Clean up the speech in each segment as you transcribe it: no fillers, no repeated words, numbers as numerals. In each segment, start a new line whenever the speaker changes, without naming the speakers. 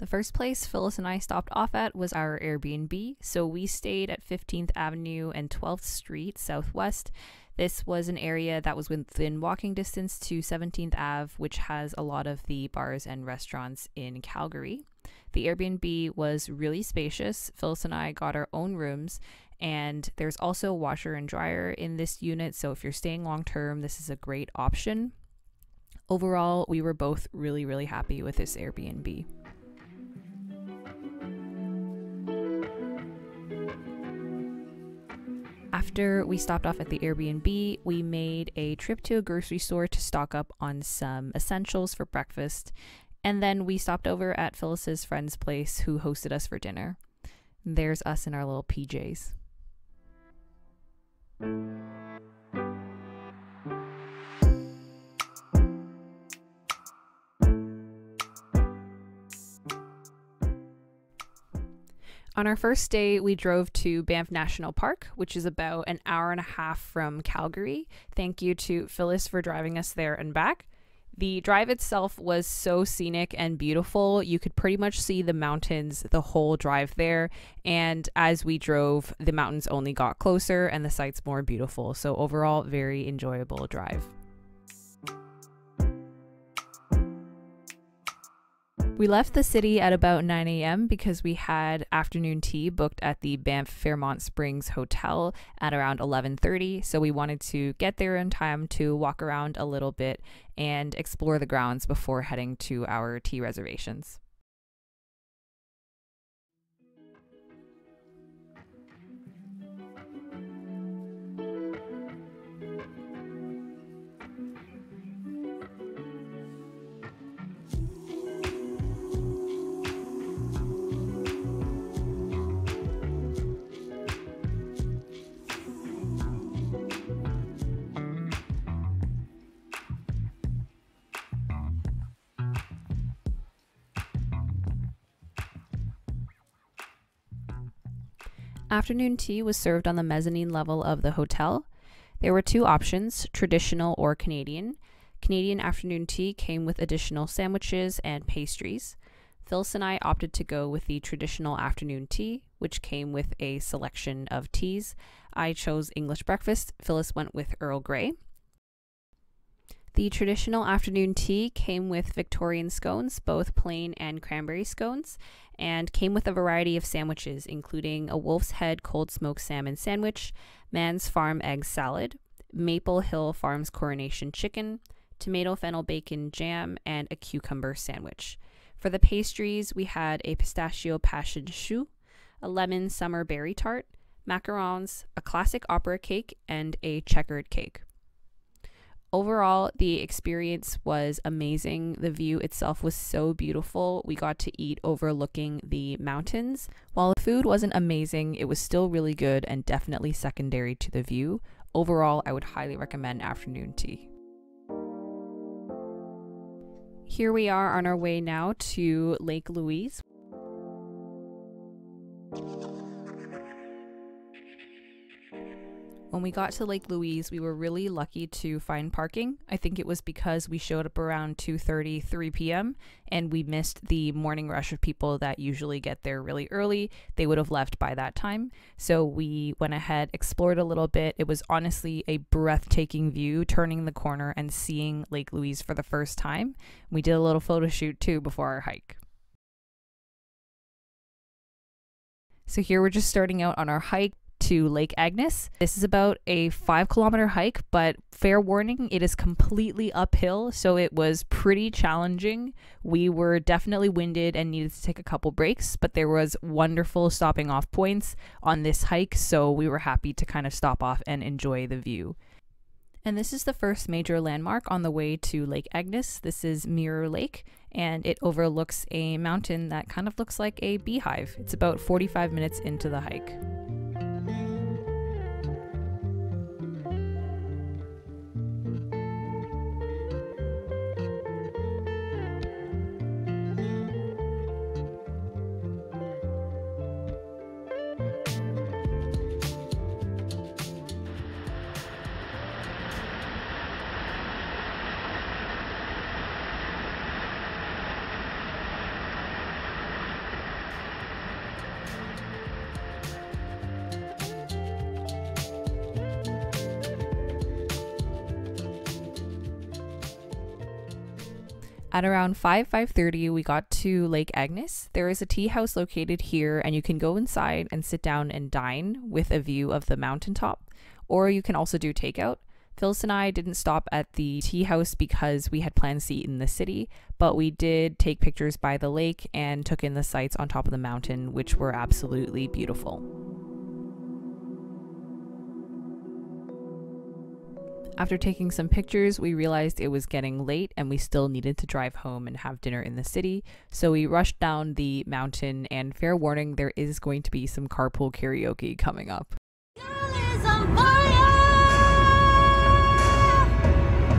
The first place Phyllis and I stopped off at was our Airbnb, so we stayed at 15th Avenue and 12th Street Southwest. This was an area that was within walking distance to 17th Ave, which has a lot of the bars and restaurants in Calgary. The Airbnb was really spacious. Phyllis and I got our own rooms, and there's also a washer and dryer in this unit, so if you're staying long term, this is a great option. Overall, we were both really happy with this Airbnb. After we stopped off at the Airbnb, we made a trip to a grocery store to stock up on some essentials for breakfast, and then we stopped over at Phyllis's friend's place who hosted us for dinner. There's us in our little PJs. On our first day, we drove to Banff National Park, which is about an hour and a half from Calgary. Thank you to Phyllis for driving us there and back. The drive itself was so scenic and beautiful. You could pretty much see the mountains the whole drive there. And as we drove, the mountains only got closer and the sights more beautiful. So overall, very enjoyable drive. We left the city at about 9 a.m. because we had afternoon tea booked at the Banff Fairmont Springs Hotel at around 11:30. So we wanted to get there in time to walk around a little bit and explore the grounds before heading to our tea reservations. Afternoon tea was served on the mezzanine level of the hotel. There were two options, traditional or Canadian. Canadian afternoon tea came with additional sandwiches and pastries. Phyllis and I opted to go with the traditional afternoon tea, which came with a selection of teas. I chose English breakfast. Phyllis went with Earl Grey. The traditional afternoon tea came with Victorian scones, both plain and cranberry scones, and came with a variety of sandwiches, including a Wolf's Head cold smoked salmon sandwich, Man's Farm egg salad, Maple Hill Farms coronation chicken, tomato fennel bacon jam, and a cucumber sandwich. For the pastries, we had a pistachio passion choux, a lemon summer berry tart, macarons, a classic opera cake, and a checkered cake. Overall, the experience was amazing. The view itself was so beautiful. We got to eat overlooking the mountains. While the food wasn't amazing, it was still really good and definitely secondary to the view. Overall, I would highly recommend afternoon tea. Here we are on our way now to Lake Louise. When we got to Lake Louise, we were really lucky to find parking. I think it was because we showed up around 2:30, 3 p.m. and we missed the morning rush of people that usually get there really early. They would have left by that time. So we went ahead, explored a little bit. It was honestly a breathtaking view, turning the corner and seeing Lake Louise for the first time. We did a little photo shoot too before our hike. So here we're just starting out on our hike to Lake Agnes. This is about a 5-kilometer hike, but fair warning, it is completely uphill, so it was pretty challenging. We were definitely winded and needed to take a couple breaks, but there was wonderful stopping off points on this hike, so we were happy to kind of stop off and enjoy the view. And this is the first major landmark on the way to Lake Agnes. This is Mirror Lake, and it overlooks a mountain that kind of looks like a beehive. It's about 45 minutes into the hike. At around 5:30, we got to Lake Agnes. There is a tea house located here, and you can go inside and sit down and dine with a view of the mountaintop, or you can also do takeout. Phyllis and I didn't stop at the tea house because we had plans to eat in the city, but we did take pictures by the lake and took in the sights on top of the mountain, which were absolutely beautiful. After taking some pictures, we realized it was getting late and we still needed to drive home and have dinner in the city. So we rushed down the mountain, and fair warning, there is going to be some carpool karaoke coming up.
Girl is on fire.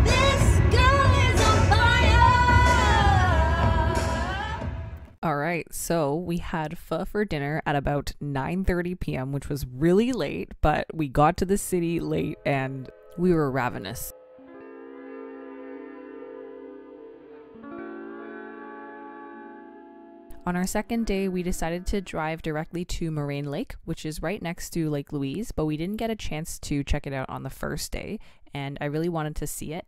This girl is on fire.
All right, so we had pho for dinner at about 9:30 p.m., which was really late, but we got to the city late and we were ravenous. On our second day, we decided to drive directly to Moraine Lake, which is right next to Lake Louise, but we didn't get a chance to check it out on the first day, and I really wanted to see it.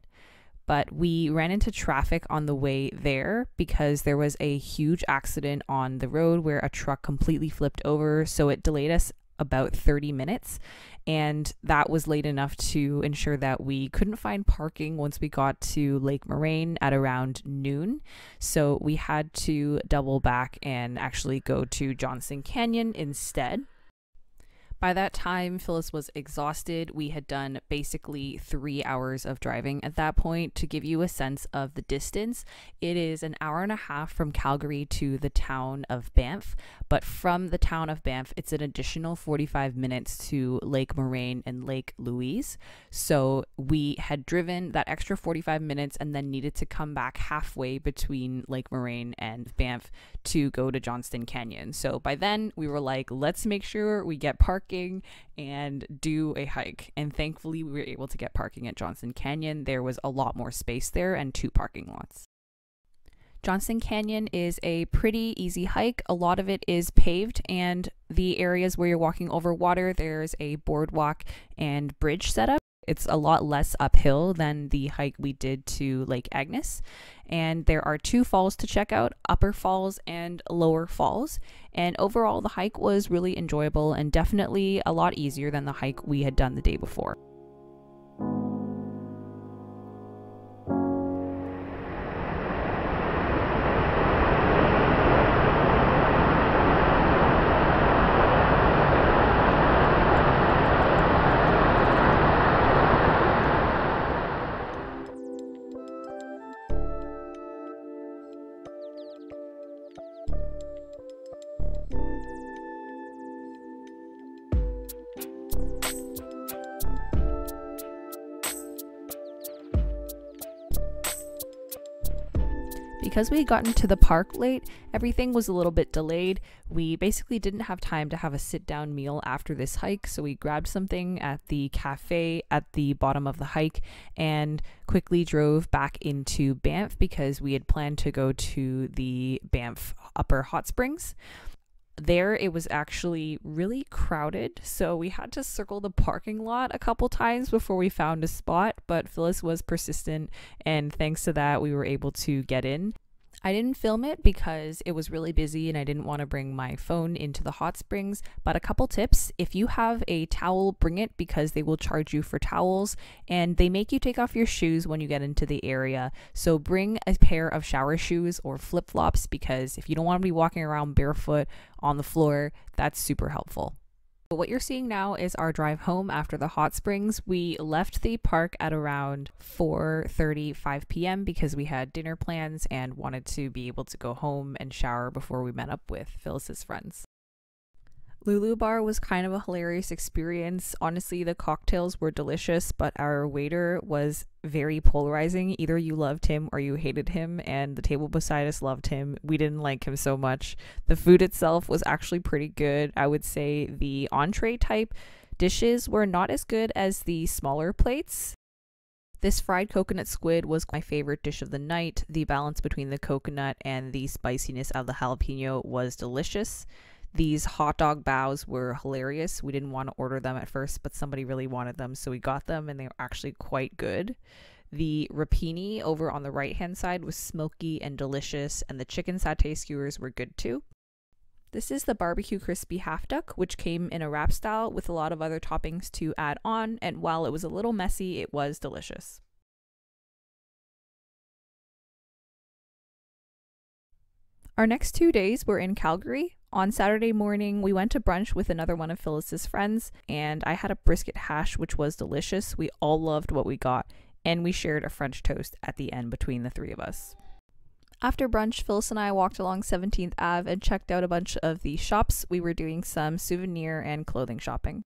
But we ran into traffic on the way there because there was a huge accident on the road where a truck completely flipped over, so it delayed us about 30 minutes, and that was late enough to ensure that we couldn't find parking once we got to Lake Moraine at around noon. So we had to double back and actually go to Johnston Canyon instead. By that time, Phyllis was exhausted. We had done basically 3 hours of driving at that point. To give you a sense of the distance, it is an hour and a half from Calgary to the town of Banff, but from the town of Banff, it's an additional 45 minutes to Lake Moraine and Lake Louise. So we had driven that extra 45 minutes and then needed to come back halfway between Lake Moraine and Banff to go to Johnston Canyon. So by then, we were like, let's make sure we get parking and do a hike, and thankfully we were able to get parking at Johnston Canyon. There was a lot more space there and 2 parking lots. Johnston Canyon is a pretty easy hike. A lot of it is paved, and the areas where you're walking over water, there's a boardwalk and bridge set up. It's a lot less uphill than the hike we did to Lake Agnes. And there are 2 falls to check out, Upper Falls and Lower Falls. And overall, the hike was really enjoyable and definitely a lot easier than the hike we had done the day before. Because we had gotten to the park late, everything was a little bit delayed. We basically didn't have time to have a sit-down meal after this hike, so we grabbed something at the cafe at the bottom of the hike and quickly drove back into Banff because we had planned to go to the Banff Upper Hot Springs. There it was actually really crowded, so we had to circle the parking lot a couple times before we found a spot, but Phyllis was persistent, and thanks to that we were able to get in. I didn't film it because it was really busy and I didn't want to bring my phone into the hot springs, but a couple tips: if you have a towel, bring it because they will charge you for towels, and they make you take off your shoes when you get into the area. So bring a pair of shower shoes or flip-flops because if you don't want to be walking around barefoot on the floor, that's super helpful. But what you're seeing now is our drive home after the hot springs. We left the park at around 4:35 p.m. because we had dinner plans and wanted to be able to go home and shower before we met up with Phyllis's friends. Lulu Bar was kind of a hilarious experience. Honestly, the cocktails were delicious, but our waiter was very polarizing. Either you loved him or you hated him, and the table beside us loved him. We didn't like him so much. The food itself was actually pretty good. I would say the entree type dishes were not as good as the smaller plates. This fried coconut squid was my favorite dish of the night. The balance between the coconut and the spiciness of the jalapeno was delicious. These hot dog bows were hilarious. We didn't want to order them at first, but somebody really wanted them, so we got them, and they were actually quite good. The rapini over on the right hand side was smoky and delicious, and the chicken satay skewers were good too. This is the barbecue crispy half duck, which came in a wrap style with a lot of other toppings to add on, and while it was a little messy, it was delicious. Our next 2 days were in Calgary. On Saturday morning, we went to brunch with another one of Phyllis's friends, and I had a brisket hash, which was delicious. We all loved what we got, and we shared a French toast at the end between the three of us. After brunch, Phyllis and I walked along 17th Ave and checked out a bunch of the shops. We were doing some souvenir and clothing shopping.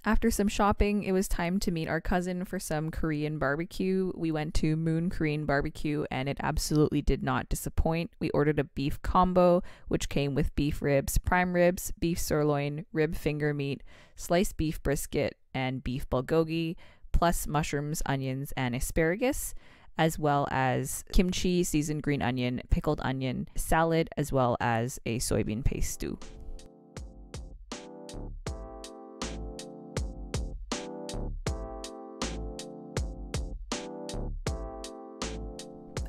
After some shopping, it was time to meet our cousin for some Korean barbecue. We went to Moon Korean Barbecue and it absolutely did not disappoint. We ordered a beef combo, which came with beef ribs, prime ribs, beef sirloin, rib finger meat, sliced beef brisket, and beef bulgogi, plus mushrooms, onions, and asparagus, as well as kimchi, seasoned green onion, pickled onion, salad, as well as a soybean paste stew.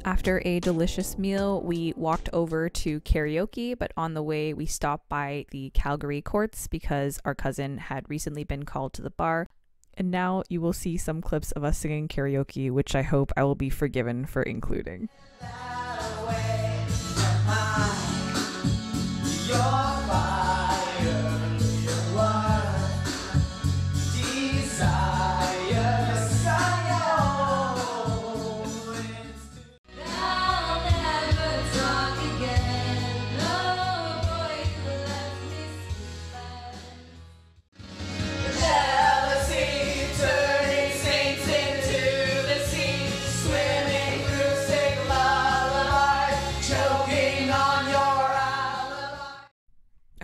After a delicious meal, we walked over to karaoke, but on the way we stopped by the Calgary courts because our cousin had recently been called to the bar. And now you will see some clips of us singing karaoke, which I hope I will be forgiven for including.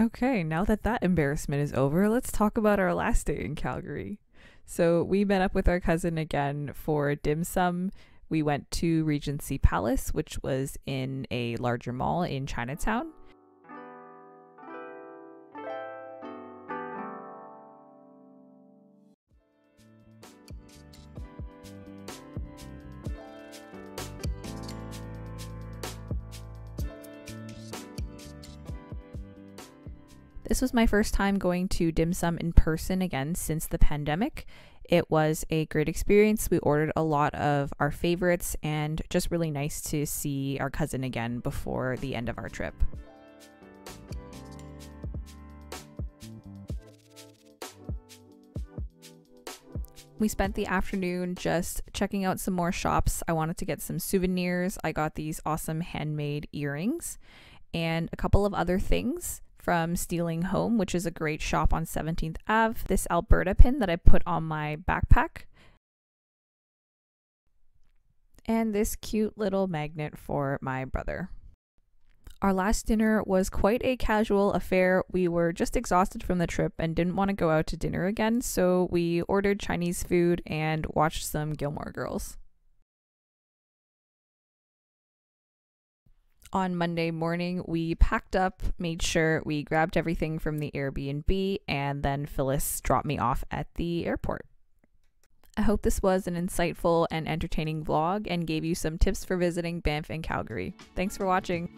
Okay, now that embarrassment is over, let's talk about our last day in Calgary. So we met up with our cousin again for dim sum. We went to Regency Palace, which was in a larger mall in Chinatown. This was my first time going to dim sum in person again since the pandemic. It was a great experience. We ordered a lot of our favorites and just really nice to see our cousin again before the end of our trip. We spent the afternoon just checking out some more shops. I wanted to get some souvenirs. I got these awesome handmade earrings and a couple of other things from Stealing Home, which is a great shop on 17th Ave. This Alberta pin that I put on my backpack. And this cute little magnet for my brother. Our last dinner was quite a casual affair. We were just exhausted from the trip and didn't want to go out to dinner again, so we ordered Chinese food and watched some Gilmore Girls. On Monday morning, we packed up, made sure we grabbed everything from the Airbnb, and then Phyllis dropped me off at the airport. I hope this was an insightful and entertaining vlog and gave you some tips for visiting Banff and Calgary. Thanks for watching.